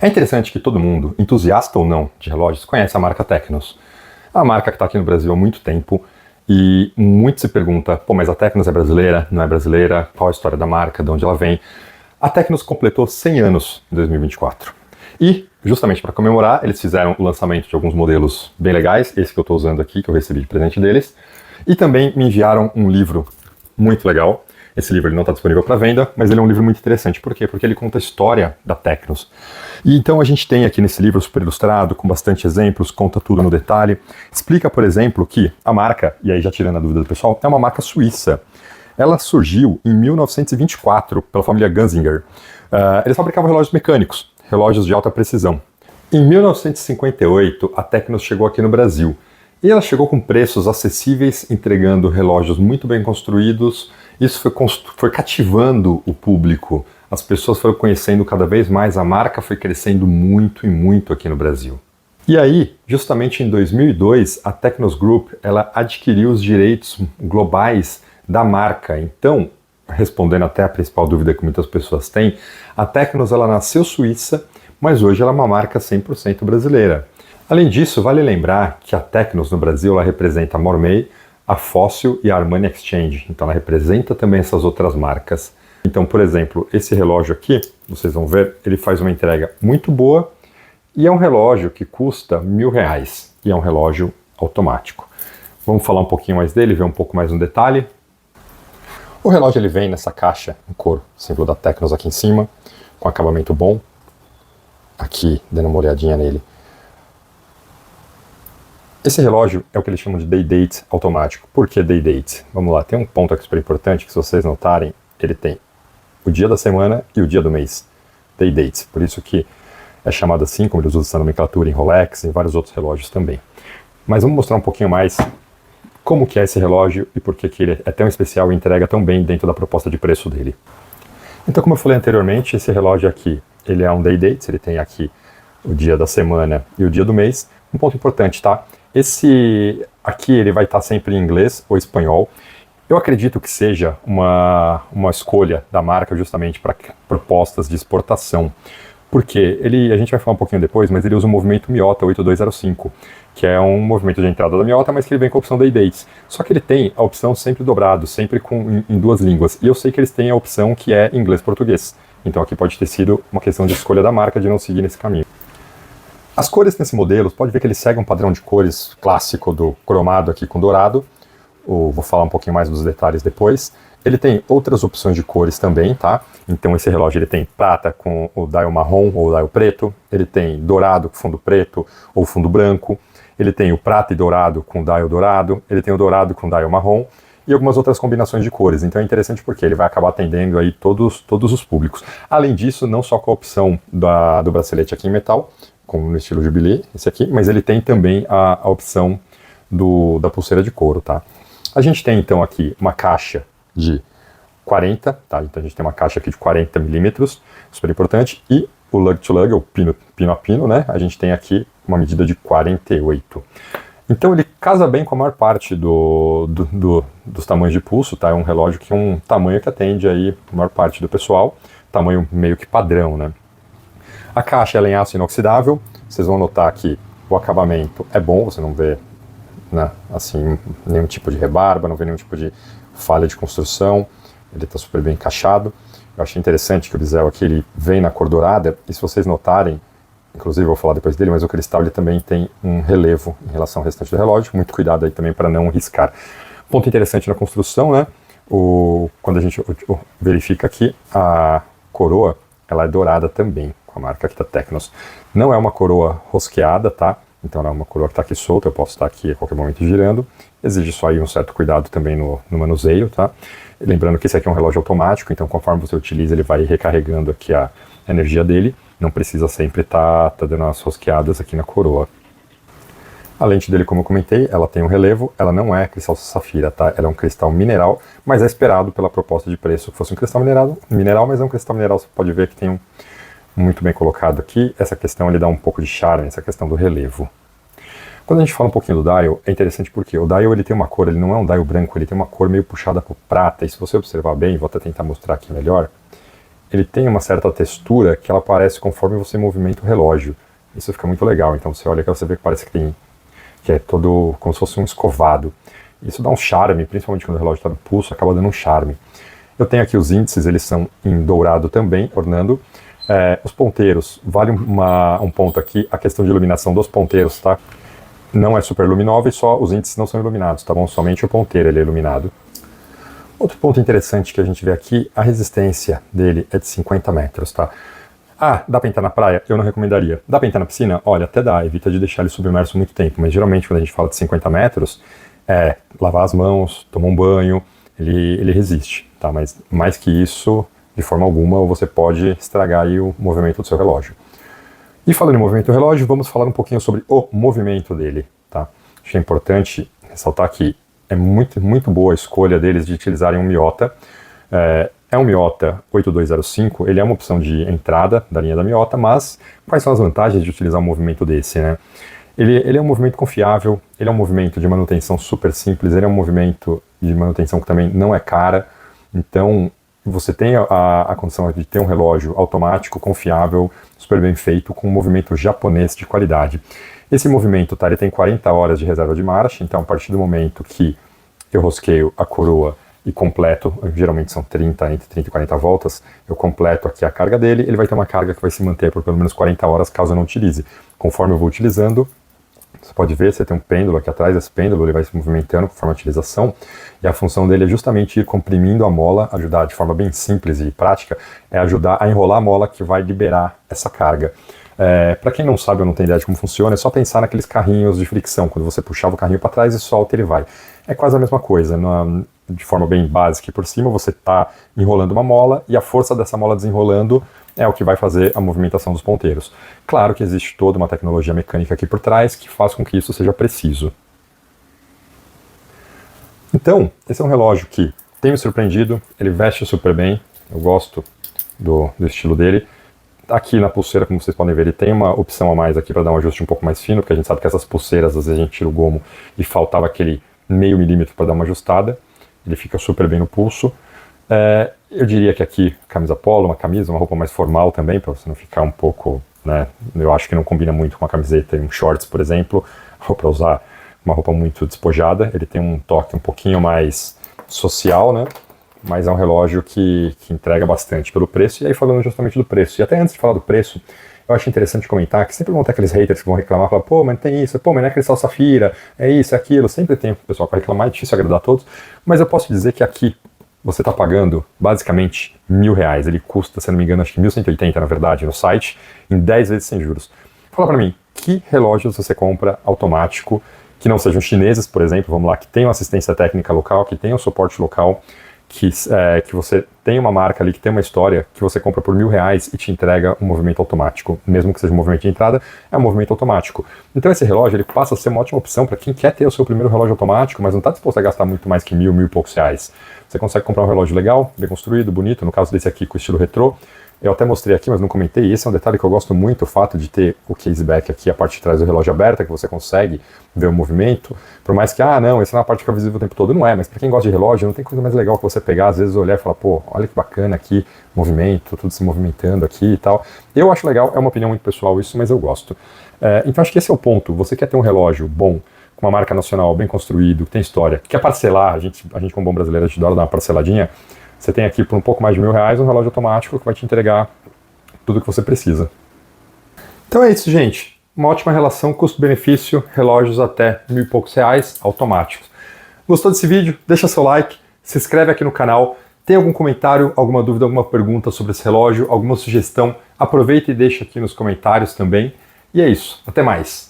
É interessante que todo mundo, entusiasta ou não de relógios, conhece a marca Tecnos. A marca que está aqui no Brasil há muito tempo e muito se pergunta, pô, mas a Tecnos é brasileira? Não é brasileira? Qual a história da marca? De onde ela vem? A Tecnos completou 100 anos em 2024. E, justamente para comemorar, eles fizeram o lançamento de alguns modelos bem legais, esse que eu estou usando aqui, que eu recebi de presente deles, e também me enviaram um livro muito legal. Esse livro ele não está disponível para venda, mas ele é um livro muito interessante. Por quê? Porque ele conta a história da Tecnos. E então a gente tem aqui nesse livro super ilustrado, com bastante exemplos, conta tudo no detalhe. Explica, por exemplo, que a marca, e aí já tirando a dúvida do pessoal, é uma marca suíça. Ela surgiu em 1924 pela família Gunzinger. Eles fabricavam relógios mecânicos, relógios de alta precisão. Em 1958, a Tecnos chegou aqui no Brasil. E ela chegou com preços acessíveis, entregando relógios muito bem construídos. Isso foi cativando o público. As pessoas foram conhecendo cada vez mais, a marca foi crescendo muito e muito aqui no Brasil. E aí, justamente em 2002, a Tecnos Group ela adquiriu os direitos globais da marca. Então, respondendo até a principal dúvida que muitas pessoas têm, a Tecnos ela nasceu suíça, mas hoje ela é uma marca 100% brasileira. Além disso, vale lembrar que a Tecnos no Brasil ela representa a Mormei, a Fossil e a Armani Exchange. Então ela representa também essas outras marcas. Então, por exemplo, esse relógio aqui, vocês vão ver, ele faz uma entrega muito boa e é um relógio que custa R$1.000 e é um relógio automático. Vamos falar um pouquinho mais dele, ver um pouco mais no detalhe. O relógio ele vem nessa caixa em couro, símbolo da Tecnos aqui em cima, com acabamento bom. Aqui, dando uma olhadinha nele. Esse relógio é o que eles chamam de Day Date automático. Por que Day Date? Vamos lá, tem um ponto aqui super importante que se vocês notarem, ele tem o dia da semana e o dia do mês. Day Date. Por isso que é chamado assim, como eles usam essa nomenclatura em Rolex e em vários outros relógios também. Mas vamos mostrar um pouquinho mais como que é esse relógio e por que ele é tão especial e entrega tão bem dentro da proposta de preço dele. Então, como eu falei anteriormente, esse relógio aqui, ele é um Day Date, ele tem aqui o dia da semana e o dia do mês. Um ponto importante, tá? Esse aqui ele vai estar sempre em inglês ou espanhol. Eu acredito que seja uma escolha da marca justamente para propostas de exportação. Porque a gente vai falar um pouquinho depois, mas ele usa o movimento Miyota 8205, que é um movimento de entrada da Miyota, mas que ele vem com a opção Day Dates. Só que ele tem a opção sempre dobrado, sempre em duas línguas. E eu sei que eles têm a opção que é inglês-português. Então aqui pode ter sido uma questão de escolha da marca de não seguir nesse caminho. As cores nesse modelo, pode ver que ele segue um padrão de cores clássico do cromado aqui com dourado. Vou falar um pouquinho mais dos detalhes depois. Ele tem outras opções de cores também, tá? Então esse relógio ele tem prata com o dial marrom ou o dial preto. Ele tem dourado com fundo preto ou fundo branco. Ele tem o prata e dourado com dial dourado. Ele tem o dourado com dial marrom. E algumas outras combinações de cores. Então é interessante porque ele vai acabar atendendo aí todos os públicos. Além disso, não só com a opção do bracelete aqui em metal, como no estilo Jubilee, esse aqui, mas ele tem também a opção da pulseira de couro, tá? A gente tem então aqui uma caixa de 40, tá? Então a gente tem uma caixa aqui de 40 milímetros, super importante, e o lug to lug, ou pino a pino, né? A gente tem aqui uma medida de 48. Então ele casa bem com a maior parte dos tamanhos de pulso, tá? É um relógio que é um tamanho que atende aí a maior parte do pessoal, tamanho meio que padrão, né? A caixa ela é em aço inoxidável, vocês vão notar que o acabamento é bom, você não vê, né, assim, nenhum tipo de rebarba, não vê nenhum tipo de falha de construção, ele está super bem encaixado. Eu achei interessante que o bezel aqui ele vem na cor dourada, e se vocês notarem, inclusive eu vou falar depois dele, mas o cristal ele também tem um relevo em relação ao restante do relógio, muito cuidado aí também para não riscar. Ponto interessante na construção, né, quando a gente verifica aqui, a coroa ela é dourada também, com a marca aqui da Tecnos. Não é uma coroa rosqueada, tá? Então ela é uma coroa que está aqui solta, eu posso estar aqui a qualquer momento girando. Exige só aí um certo cuidado também no manuseio, tá? E lembrando que esse aqui é um relógio automático, então conforme você utiliza ele vai recarregando aqui a energia dele. Não precisa sempre tá dando umas rosqueadas aqui na coroa. A lente dele, como eu comentei, ela tem um relevo, ela não é cristal safira, tá? Ela é um cristal mineral, mas é esperado pela proposta de preço que fosse um cristal mineral, mas é um cristal mineral, você pode ver que tem muito bem colocado aqui. Essa questão ele dá um pouco de charme, essa questão do relevo. Quando a gente fala um pouquinho do dial, é interessante porque o dial ele tem uma cor, ele não é um dial branco, ele tem uma cor meio puxada para o prata, e se você observar bem, vou até tentar mostrar aqui melhor, ele tem uma certa textura que ela aparece conforme você movimenta o relógio. Isso fica muito legal, então você olha que você vê que parece que é todo como se fosse um escovado. Isso dá um charme, principalmente quando o relógio está no pulso, acaba dando um charme. Eu tenho aqui os índices, eles são em dourado também, ornando. Os ponteiros, vale um ponto aqui, a questão de iluminação dos ponteiros, tá? Não é super luminóvel e só os índices não são iluminados, tá bom? Somente o ponteiro ele é iluminado. Outro ponto interessante que a gente vê aqui, a resistência dele é de 50 metros, tá? Ah, dá pra entrar na praia? Eu não recomendaria. Dá pra entrar na piscina? Olha, até dá, evita de deixar ele submerso muito tempo, mas geralmente quando a gente fala de 50 metros, lavar as mãos, tomar um banho, ele resiste, tá? Mas mais que isso, de forma alguma, você pode estragar aí o movimento do seu relógio. E falando em movimento do relógio, vamos falar um pouquinho sobre o movimento dele, tá? Acho que é importante ressaltar que é muito, muito boa a escolha deles de utilizarem um Miyota. É um Miyota 8205, ele é uma opção de entrada da linha da Miyota, mas quais são as vantagens de utilizar um movimento desse, né? Ele é um movimento confiável, ele é um movimento de manutenção super simples, ele é um movimento de manutenção que também não é cara, então você tem a condição de ter um relógio automático, confiável, super bem feito, com um movimento japonês de qualidade. Esse movimento, tá, ele tem 40 horas de reserva de marcha, então a partir do momento que eu rosqueio a coroa e completo, geralmente são entre 30 e 40 voltas, eu completo aqui a carga dele, ele vai ter uma carga que vai se manter por pelo menos 40 horas caso eu não utilize. Conforme eu vou utilizando, você pode ver, você tem um pêndulo aqui atrás, esse pêndulo ele vai se movimentando conforme a utilização, e a função dele é justamente ir comprimindo a mola, ajudar de forma bem simples e prática, é ajudar a enrolar a mola que vai liberar essa carga. Para quem não sabe ou não tem ideia de como funciona, é só pensar naqueles carrinhos de fricção, quando você puxava o carrinho para trás e solta ele vai. É quase a mesma coisa, de forma bem básica e por cima você está enrolando uma mola e a força dessa mola desenrolando é o que vai fazer a movimentação dos ponteiros. Claro que existe toda uma tecnologia mecânica aqui por trás que faz com que isso seja preciso. Então, esse é um relógio que tem me surpreendido, ele veste super bem, eu gosto do estilo dele. Aqui na pulseira, como vocês podem ver, ele tem uma opção a mais aqui para dar um ajuste um pouco mais fino, porque a gente sabe que essas pulseiras, às vezes a gente tira o gomo e faltava aquele meio milímetro para dar uma ajustada. Ele fica super bem no pulso. Eu diria que aqui, camisa polo, uma camisa, uma roupa mais formal também, para você não ficar um pouco, né, eu acho que não combina muito com uma camiseta e um shorts, por exemplo, ou para usar uma roupa muito despojada. Ele tem um toque um pouquinho mais social, né? Mas é um relógio que entrega bastante pelo preço. E aí falando justamente do preço, e até antes de falar do preço, eu acho interessante comentar que sempre vão ter aqueles haters que vão reclamar, falar, pô, mas não tem isso, pô, mas não é cristal safira, é isso, é aquilo, sempre tem o pessoal para reclamar, é difícil agradar a todos, mas eu posso dizer que aqui você está pagando basicamente R$1.000, ele custa, se não me engano, acho que 1.180 na verdade, no site, em 10 vezes sem juros. Fala para mim, que relógios você compra automático, que não sejam chineses, por exemplo, vamos lá, que tenham assistência técnica local, que tenham suporte local, que você tem uma marca ali que tem uma história, que você compra por R$1.000 e te entrega um movimento automático, mesmo que seja um movimento de entrada, é um movimento automático. Então esse relógio ele passa a ser uma ótima opção para quem quer ter o seu primeiro relógio automático, mas não está disposto a gastar muito mais que R$1.000 e poucos reais. Você consegue comprar um relógio legal, bem construído, bonito, no caso desse aqui com estilo retrô. Eu até mostrei aqui, mas não comentei, esse é um detalhe que eu gosto muito, o fato de ter o caseback aqui, a parte de trás do relógio aberta, que você consegue ver o movimento, por mais que, não, essa é uma parte que fica visível o tempo todo, não é, mas para quem gosta de relógio, não tem coisa mais legal que você pegar, às vezes olhar e falar, pô, olha que bacana aqui, movimento, tudo se movimentando aqui e tal. Eu acho legal, é uma opinião muito pessoal isso, mas eu gosto. Então acho que esse é o ponto, você quer ter um relógio bom, com uma marca nacional, bem construído, que tem história, que quer parcelar, a gente como bom brasileiro, a gente adora dar uma parceladinha, você tem aqui por um pouco mais de R$1.000 um relógio automático que vai te entregar tudo que você precisa. Então é isso, gente. Uma ótima relação custo-benefício, relógios até R$1.000 e poucos automáticos. Gostou desse vídeo? Deixa seu like, se inscreve aqui no canal. Tem algum comentário, alguma dúvida, alguma pergunta sobre esse relógio, alguma sugestão? Aproveita e deixa aqui nos comentários também. E é isso. Até mais.